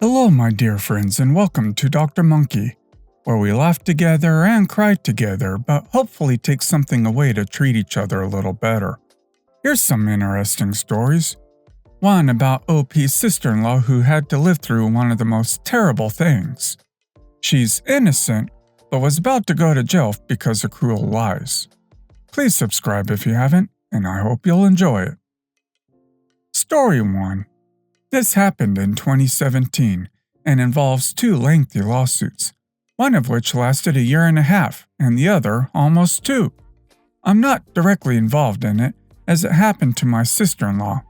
Hello, my dear friends, and welcome to Dr.Monkey, where we laugh together and cry together, but hopefully take something away to treat each other a little better. Here's some interesting stories. One about OP's sister-in-law who had to live through one of the most terrible things. She's innocent, but was about to go to jail because of cruel lies. Please subscribe if you haven't, and I hope you'll enjoy it. Story 1. This happened in 2017 and involves two lengthy lawsuits, one of which lasted a year and a half and the other almost 2. I'm not directly involved in it, as it happened to my sister-in-law.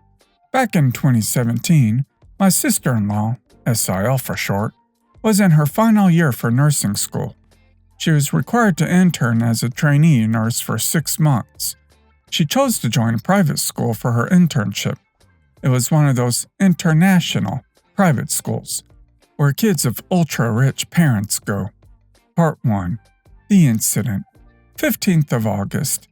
Back in 2017, my sister-in-law, SIL for short, was in her final year for nursing school. She was required to intern as a trainee nurse for 6 months. She chose to join a private school for her internship. It was one of those international private schools, where kids of ultra-rich parents go. Part 1. The Incident. 15th of August.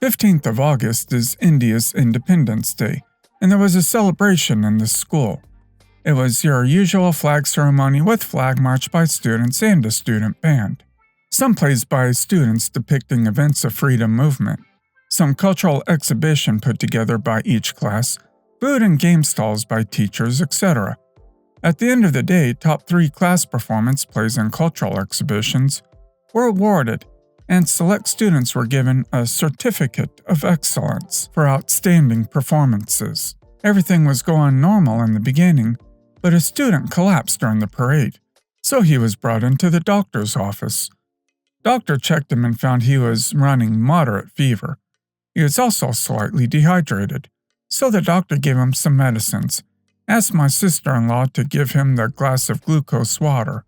15th of August is India's Independence Day, and there was a celebration in the school. It was your usual flag ceremony with flag march by students and a student band. Some plays by students depicting events of freedom movement. Some cultural exhibition put together by each class, food and game stalls by teachers, etc. At the end of the day, top 3 class performance plays and cultural exhibitions were awarded, and select students were given a certificate of excellence for outstanding performances. Everything was going normal in the beginning, but a student collapsed during the parade, so he was brought into the doctor's office. Doctor checked him and found he was running moderate fever. He was also slightly dehydrated. So the doctor gave him some medicines, asked my sister-in-law to give him the glass of glucose water.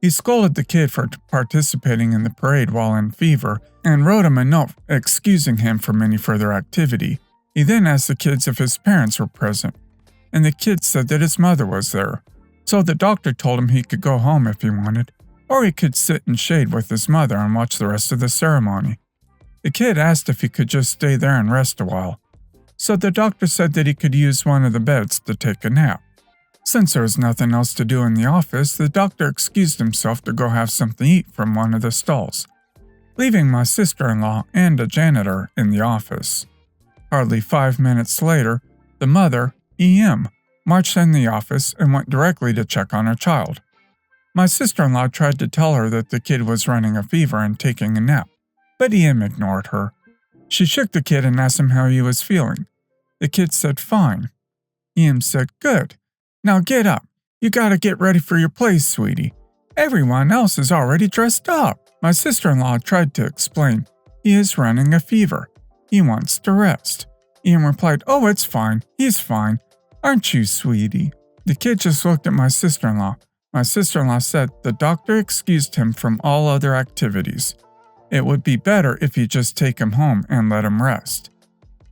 He scolded the kid for participating in the parade while in fever and wrote him a note excusing him from any further activity. He then asked the kids if his parents were present, and the kid said that his mother was there. So the doctor told him he could go home if he wanted, or he could sit in shade with his mother and watch the rest of the ceremony. The kid asked if he could just stay there and rest a while. So the doctor said that he could use one of the beds to take a nap. Since there was nothing else to do in the office, the doctor excused himself to go have something to eat from one of the stalls, leaving my sister-in-law and a janitor in the office. Hardly 5 minutes later, the mother, EM, marched in the office and went directly to check on her child. My sister-in-law tried to tell her that the kid was running a fever and taking a nap, but EM ignored her. She shook the kid and asked him how he was feeling. The kid said, "Fine." EM said, "Good. Now get up. You gotta get ready for your play, sweetie. Everyone else is already dressed up." My sister-in-law tried to explain. "He is running a fever. He wants to rest." EM replied, "Oh, it's fine. He's fine. Aren't you, sweetie?" The kid just looked at my sister-in-law. My sister-in-law said the doctor excused him from all other activities. It would be better if you just take him home and let him rest.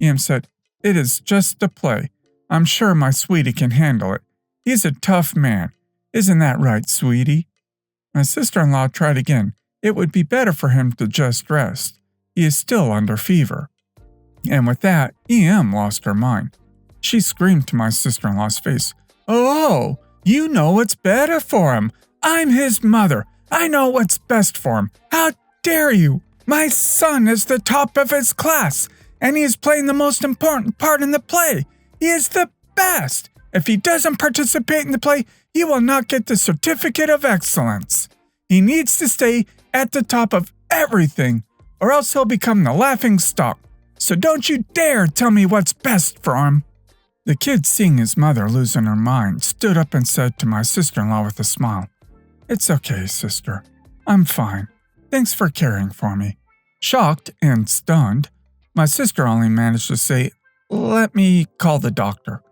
EM said, "It is just a play. I'm sure my sweetie can handle it. He's a tough man. Isn't that right, sweetie?" My sister-in-law tried again. It would be better for him to just rest. He is still under fever. And with that, EM lost her mind. She screamed to my sister-in-law's face, "Oh, you know what's better for him. I'm his mother. I know what's best for him. How dare you? My son is the top of his class, and he is playing the most important part in the play. He is the best. If he doesn't participate in the play, he will not get the certificate of excellence. He needs to stay at the top of everything, or else he'll become the laughing stock. So don't you dare tell me what's best for him." The kid, seeing his mother losing her mind, stood up and said to my sister-in-law with a smile, "It's okay, sister. I'm fine. Thanks for caring for me." Shocked and stunned, my sister only managed to say, "Let me call the doctor."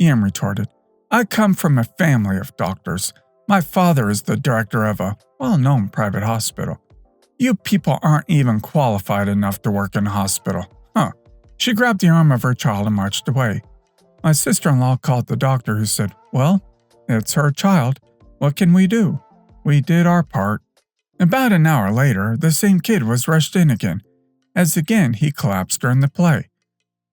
EM retorted, "I come from a family of doctors. My father is the director of a well-known private hospital. You people aren't even qualified enough to work in a hospital, huh?" She grabbed the arm of her child and marched away. My sister-in-law called the doctor, who said, "Well, it's her child. What can we do? We did our part." About an hour later, the same kid was rushed in again, as again he collapsed during the play.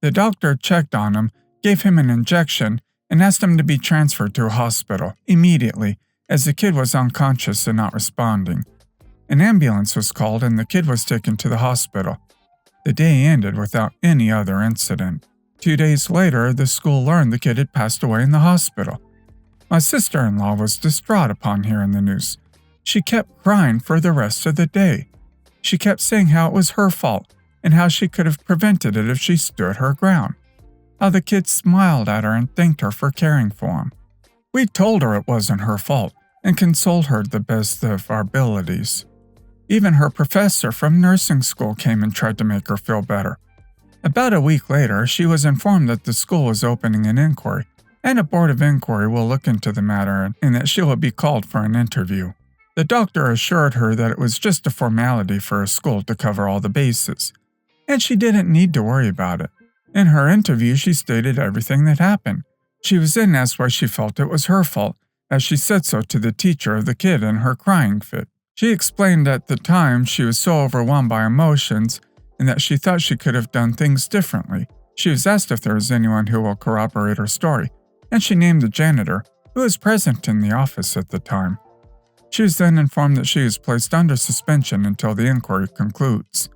The doctor checked on him, gave him an injection, and asked him to be transferred to a hospital immediately, as the kid was unconscious and not responding. An ambulance was called and the kid was taken to the hospital. The day ended without any other incident. 2 days later, the school learned the kid had passed away in the hospital. My sister-in-law was distraught upon hearing the news. She kept crying for the rest of the day. She kept saying how it was her fault and how she could have prevented it if she stood her ground. How the kid smiled at her and thanked her for caring for him. We told her it wasn't her fault and consoled her to the best of our abilities. Even her professor from nursing school came and tried to make her feel better. About a week later, she was informed that the school was opening an inquiry, and a board of inquiry will look into the matter and that she will be called for an interview. The doctor assured her that it was just a formality for a school to cover all the bases, and she didn't need to worry about it. In her interview, she stated everything that happened. She was then asked why she felt it was her fault, as she said so to the teacher of the kid in her crying fit. She explained at the time she was so overwhelmed by emotions and that she thought she could have done things differently. She was asked if there was anyone who will corroborate her story, and she named the janitor, who was present in the office at the time. She was then informed that she was placed under suspension until the inquiry concludes.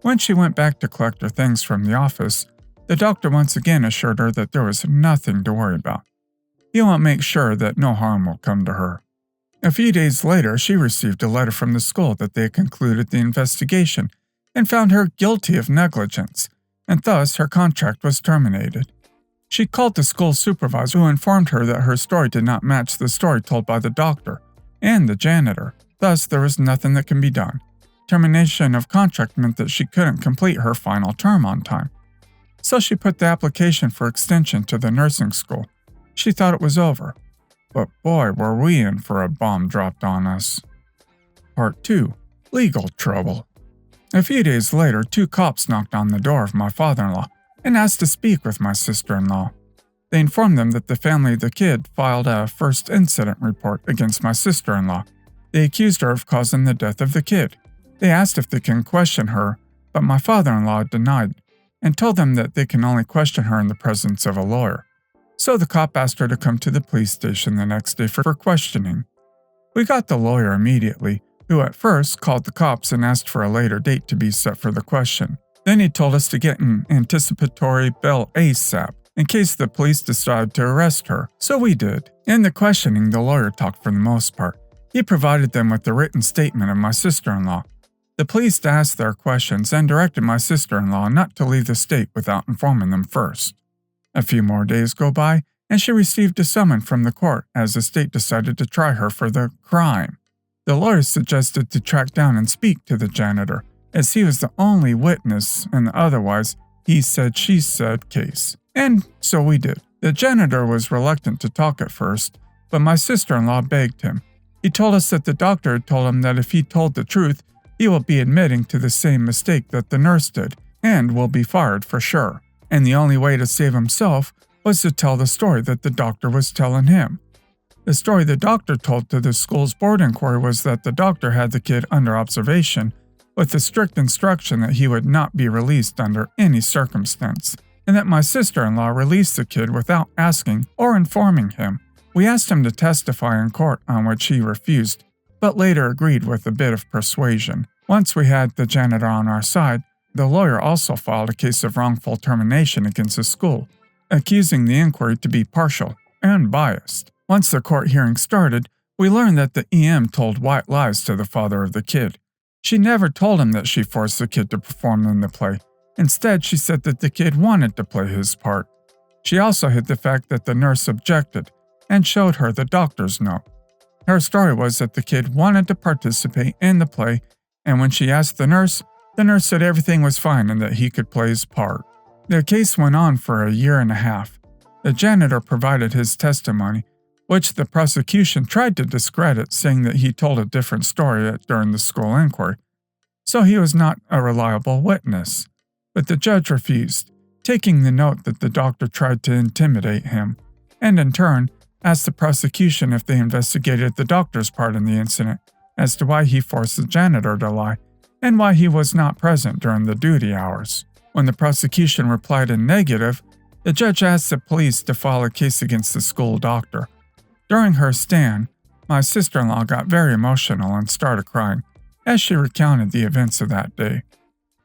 When she went back to collect her things from the office, the doctor once again assured her that there was nothing to worry about. He will make sure that no harm will come to her. A few days later, she received a letter from the school that they had concluded the investigation and found her guilty of negligence, and thus her contract was terminated. She called the school supervisor, who informed her that her story did not match the story told by the doctor and the janitor. Thus, there was nothing that can be done. Termination of contract meant that she couldn't complete her final term on time. So she put the application for extension to the nursing school. She thought it was over. But boy, were we in for a bomb dropped on us. Part 2. Legal trouble. A few days later, 2 cops knocked on the door of my father-in-law and asked to speak with my sister-in-law. They informed them that the family of the kid filed a first incident report against my sister-in-law. They accused her of causing the death of the kid. They asked if they can question her, but my father-in-law denied and told them that they can only question her in the presence of a lawyer. So the cop asked her to come to the police station the next day for questioning. We got the lawyer immediately, who at first called the cops and asked for a later date to be set for the question. Then he told us to get an anticipatory bail ASAP, in case the police decided to arrest her, so we did. In the questioning, the lawyer talked for the most part. He provided them with the written statement of my sister-in-law. The police asked their questions and directed my sister-in-law not to leave the state without informing them first. A few more days go by, and she received a summons from the court as the state decided to try her for the crime. The lawyer suggested to track down and speak to the janitor, as he was the only witness in the otherwise he said she said case. And so we did. The janitor was reluctant to talk at first, but my sister-in-law begged him. He told us that the doctor had told him that if he told the truth, he will be admitting to the same mistake that the nurse did, and will be fired for sure. And the only way to save himself was to tell the story that the doctor was telling him. The story the doctor told to the school's board inquiry was that the doctor had the kid under observation, with the strict instruction that he would not be released under any circumstance, and that my sister-in-law released the kid without asking or informing him. We asked him to testify in court, on which he refused, but later agreed with a bit of persuasion. Once we had the janitor on our side, the lawyer also filed a case of wrongful termination against the school, accusing the inquiry to be partial and biased. Once the court hearing started, we learned that the EM told white lies to the father of the kid. She never told him that she forced the kid to perform in the play. Instead, she said that the kid wanted to play his part. She also hid the fact that the nurse objected and showed her the doctor's note. Her story was that the kid wanted to participate in the play, and when she asked the nurse said everything was fine and that he could play his part. The case went on for a 1.5 years. The janitor provided his testimony, which the prosecution tried to discredit, saying that he told a different story during the school inquiry, so he was not a reliable witness. But the judge refused, taking the note that the doctor tried to intimidate him, and in turn asked the prosecution if they investigated the doctor's part in the incident as to why he forced the janitor to lie and why he was not present during the duty hours. When the prosecution replied in negative, The judge asked the police to file a case against the school doctor. During her stand, my sister-in-law got very emotional and started crying as she recounted the events of that day.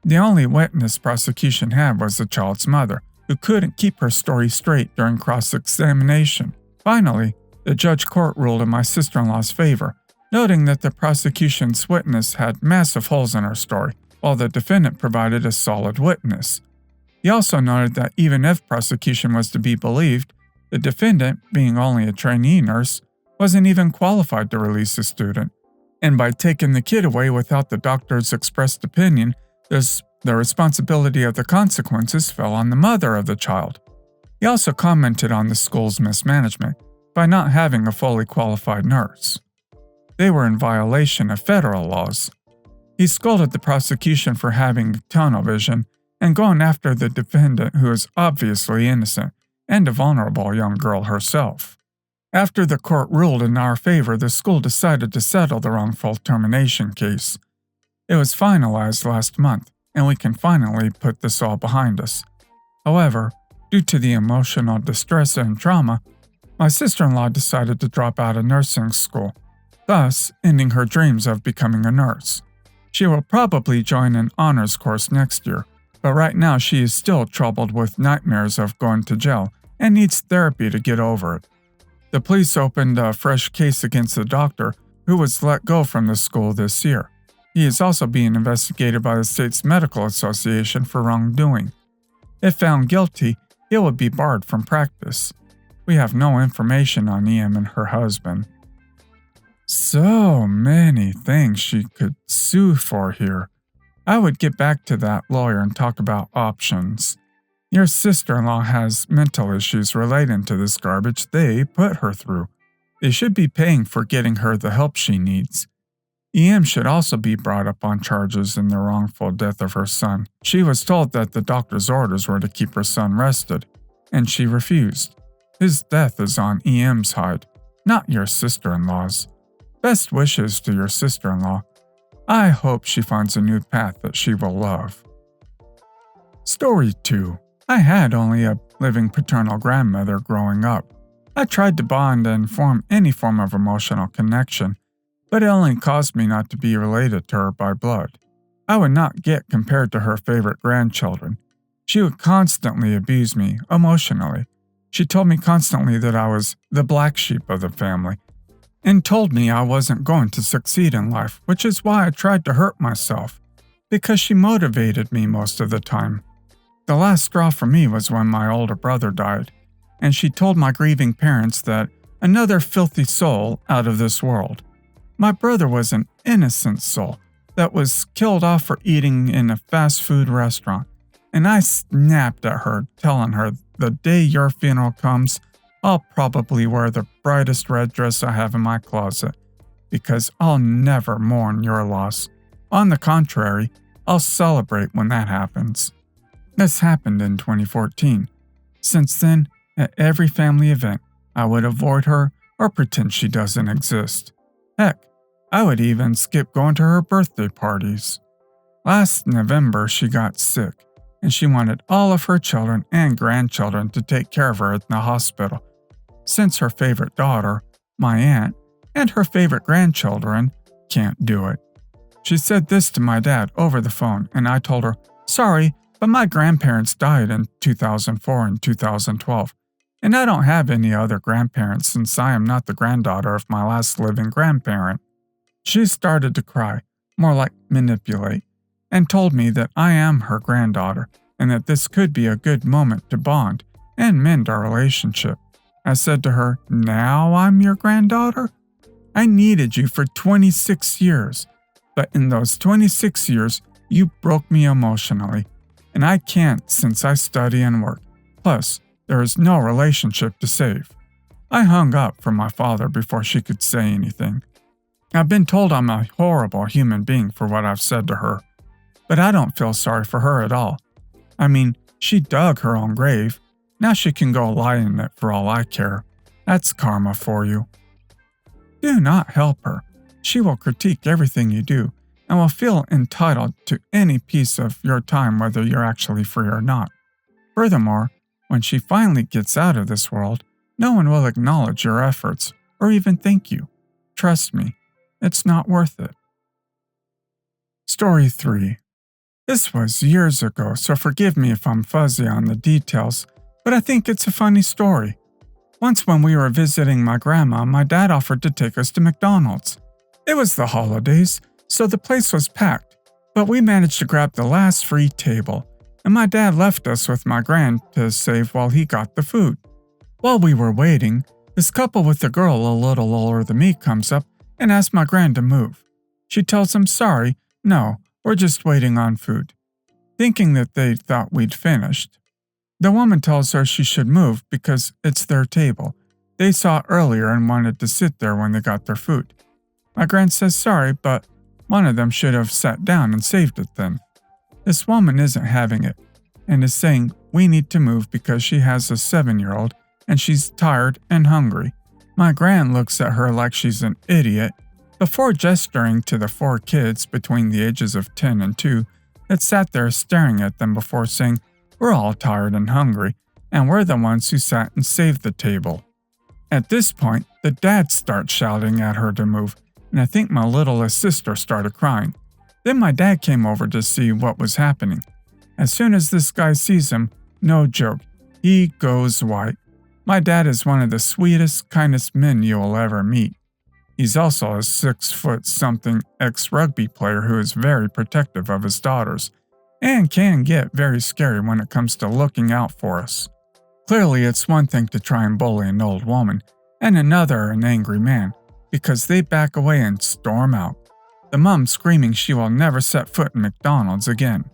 The only witness prosecution had was the child's mother, who couldn't keep her story straight during cross-examination. Finally, the judge court ruled in my sister-in-law's favor, noting that the prosecution's witness had massive holes in her story, while the defendant provided a solid witness. He also noted that even if prosecution was to be believed, the defendant, being only a trainee nurse, wasn't even qualified to release the student, and by taking the kid away without the doctor's expressed opinion, the responsibility of the consequences fell on the mother of the child. He also commented on the school's mismanagement by not having a fully qualified nurse. They were in violation of federal laws. He scolded the prosecution for having tunnel vision and going after the defendant, who is obviously innocent and a vulnerable young girl herself. After the court ruled in our favor, the school decided to settle the wrongful termination case. It was finalized last month, and we can finally put this all behind us. However, due to the emotional distress and trauma, my sister-in-law decided to drop out of nursing school, thus ending her dreams of becoming a nurse. She will probably join an honors course next year, but right now she is still troubled with nightmares of going to jail and needs therapy to get over it. The police opened a fresh case against the doctor, who was let go from the school this year. He is also being investigated by the state's medical association for wrongdoing. If found guilty, he will be barred from practice. We have no information on EM and her husband. So many things she could sue for here. I would get back to that lawyer and talk about options. Your sister-in-law has mental issues relating to this garbage they put her through. They should be paying for getting her the help she needs. EM should also be brought up on charges in the wrongful death of her son. She was told that the doctor's orders were to keep her son rested, and she refused. His death is on EM's hide, not your sister-in-law's. Best wishes to your sister-in-law. I hope she finds a new path that she will love. Story 2. I had only a living paternal grandmother growing up. I tried to bond and form any form of emotional connection, but it only caused me not to be related to her by blood. I would not get compared to her favorite grandchildren. She would constantly abuse me emotionally. She told me constantly that I was the black sheep of the family, and told me I wasn't going to succeed in life, which is why I tried to hurt myself, because she motivated me most of the time. The last straw for me was when my older brother died, and she told my grieving parents that another filthy soul out of this world. My brother was an innocent soul that was killed off for eating in a fast food restaurant, and I snapped at her, telling her the day your funeral comes, I'll probably wear the brightest red dress I have in my closet, because I'll never mourn your loss. On the contrary, I'll celebrate when that happens. This happened in 2014. Since then, at every family event, I would avoid her or pretend she doesn't exist. Heck, I would even skip going to her birthday parties. Last November, she got sick, and she wanted all of her children and grandchildren to take care of her at the hospital, since her favorite daughter, my aunt, and her favorite grandchildren can't do it. She said this to my dad over the phone, and I told her, "Sorry, but my grandparents died in 2004 and 2012, and I don't have any other grandparents since I am not the granddaughter of my last living grandparent." She started to cry, more like manipulate, and told me that I am her granddaughter and that this could be a good moment to bond and mend our relationship. I said to her, "Now I'm your granddaughter? I needed you for 26 years, but in those 26 years, you broke me emotionally, and I can't since I study and work. Plus, there is no relationship to save." I hung up from my father before she could say anything. I've been told I'm a horrible human being for what I've said to her, but I don't feel sorry for her at all. I mean, she dug her own grave. Now she can go lie in it for all I care. That's karma for you. Do not help her. She will critique everything you do and will feel entitled to any piece of your time whether you're actually free or not. Furthermore, When she finally gets out of this world, no one will acknowledge your efforts or even thank you. Trust me, it's not worth it. Story 3. This was years ago, so forgive me if I'm fuzzy on the details, but I think it's a funny story. Once when we were visiting my grandma, my dad offered to take us to McDonald's. It was the holidays, so the place was packed, but we managed to grab the last free table, and my dad left us with my gran to save while he got the food. While we were waiting, this couple with a girl a little older than me comes up and asks my gran to move. She tells him sorry, no, we're just waiting on food, thinking that they thought we'd finished. The woman tells her she should move because it's their table. They saw it earlier and wanted to sit there when they got their food. My gran says sorry, but one of them should have sat down and saved it then. This woman isn't having it and is saying we need to move because she has a 7-year-old and she's tired and hungry. My gran looks at her like she's an idiot before gesturing to the 4 kids between the ages of 10 and 2 that sat there staring at them before saying, "We're all tired and hungry, and we're the ones who sat and saved the table." At this point, the dad starts shouting at her to move, and I think my littlest sister started crying. Then my dad came over to see what was happening. As soon as this guy sees him, no joke, he goes white. My dad is one of the sweetest, kindest men you'll ever meet. He's also a 6-foot-something ex-rugby player who is very protective of his daughters, and can get very scary when it comes to looking out for us. Clearly, it's one thing to try and bully an old woman, and another an angry man, because they back away and storm out, the mom screaming she will never set foot in McDonald's again.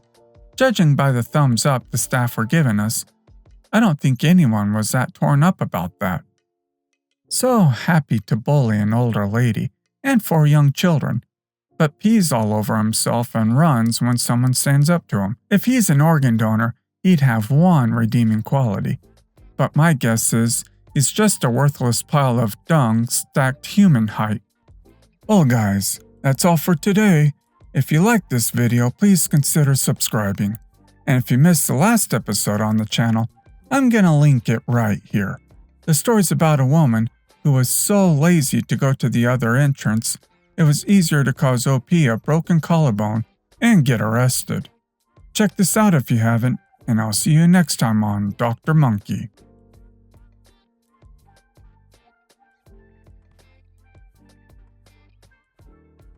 Judging by the thumbs up the staff were giving us, I don't think anyone was that torn up about that. So happy to bully an older lady and 4 young children, but pees all over himself and runs when someone stands up to him. If he's an organ donor, he'd have one redeeming quality. But my guess is he's just a worthless pile of dung stacked human height. Well guys, that's all for today. If you liked this video, please consider subscribing. And if you missed the last episode on the channel, I'm gonna link it right here. The story's about a woman who was so lazy to go to the other entrance, it was easier to cause OP a broken collarbone and get arrested. Check this out if you haven't, and I'll see you next time on Dr. Monkey.